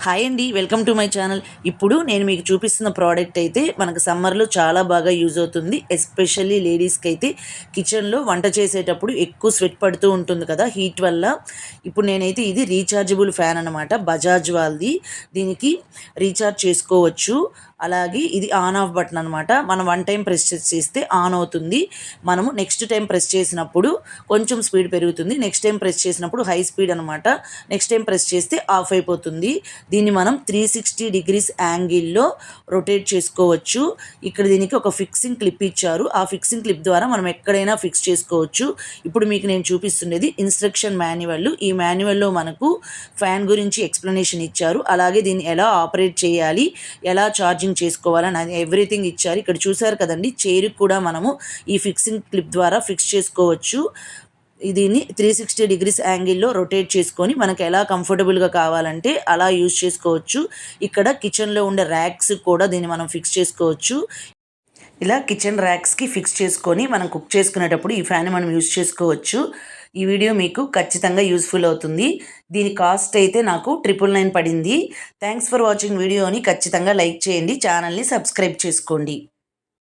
Hi అండి, welcome to my channel. ఇప్పుడు నేను మీకు చూపిస్తున్న ప్రోడక్ట్ అయితే మనకు సమ్మర్లో చాలా బాగా యూజ్ అవుతుంది. ఎస్పెషల్లీ లేడీస్కి అయితే కిచెన్లో వంట చేసేటప్పుడు ఎక్కువ స్వెట్ పడుతూ ఉంటుంది కదా హీట్ వల్ల. ఇప్పుడు నేనైతే ఇది రీఛార్జబుల్ ఫ్యాన్ అనమాట, బజాజ్ వాళ్ళది. దీనికి రీఛార్జ్ చేసుకోవచ్చు. అలాగే ఇది ఆన్ ఆఫ్ బటన్ అనమాట. మనం వన్ టైం ప్రెస్ చేస్తే ఆన్ అవుతుంది. మనము నెక్స్ట్ టైం ప్రెస్ చేసినప్పుడు కొంచెం స్పీడ్ పెరుగుతుంది. నెక్స్ట్ టైం ప్రెస్ చేసినప్పుడు హై స్పీడ్ అనమాట. నెక్స్ట్ టైం ప్రెస్ చేస్తే ఆఫ్ అయిపోతుంది. దీన్ని మనం 360 డిగ్రీస్ యాంగిల్లో రొటేట్ చేసుకోవచ్చు. ఇక్కడ దీనికి ఒక ఫిక్సింగ్ క్లిప్ ఇచ్చారు. ఆ ఫిక్సింగ్ క్లిప్ ద్వారా మనం ఎక్కడైనా ఫిక్స్ చేసుకోవచ్చు. ఇప్పుడు మీకు నేను చూపిస్తున్నది ఇన్స్ట్రక్షన్ మాన్యువల్. ఈ మాన్యువల్లో మనకు ఫ్యాన్ గురించి ఎక్స్ప్లెనేషన్ ఇచ్చారు. అలాగే దీన్ని ఎలా ఆపరేట్ చేయాలి, ఎలా ఛార్జింగ్ చేసుకోవాలని ఎవ్రీథింగ్ ఇచ్చారు. ఇక్కడ చూసారు కదండి, చైర్కి కూడా మనము ఈ ఫిక్సింగ్ క్లిప్ ద్వారా ఫిక్స్ చేసుకోవచ్చు. దీన్ని 360 డిగ్రీస్ యాంగిల్లో రొటేట్ చేసుకొని మనకు ఎలా కంఫర్టబుల్గా కావాలంటే అలా యూజ్ చేసుకోవచ్చు. ఇక్కడ కిచెన్లో ఉండే ర్యాక్స్ కూడా దీన్ని మనం ఫిక్స్ చేసుకోవచ్చు. ఇలా కిచెన్ ర్యాక్స్కి ఫిక్స్ చేసుకొని మనం కుక్ చేసుకునేటప్పుడు ఈ ఫ్యాన్ మనం యూజ్ చేసుకోవచ్చు. ఈ వీడియో మీకు ఖచ్చితంగా యూస్ఫుల్ అవుతుంది. దీని కాస్ట్ అయితే నాకు 999 పడింది. థ్యాంక్స్ ఫర్ వాచింగ్ వీడియోని ఖచ్చితంగా లైక్ చేయండి, ఛానల్ని సబ్స్క్రైబ్ చేసుకోండి.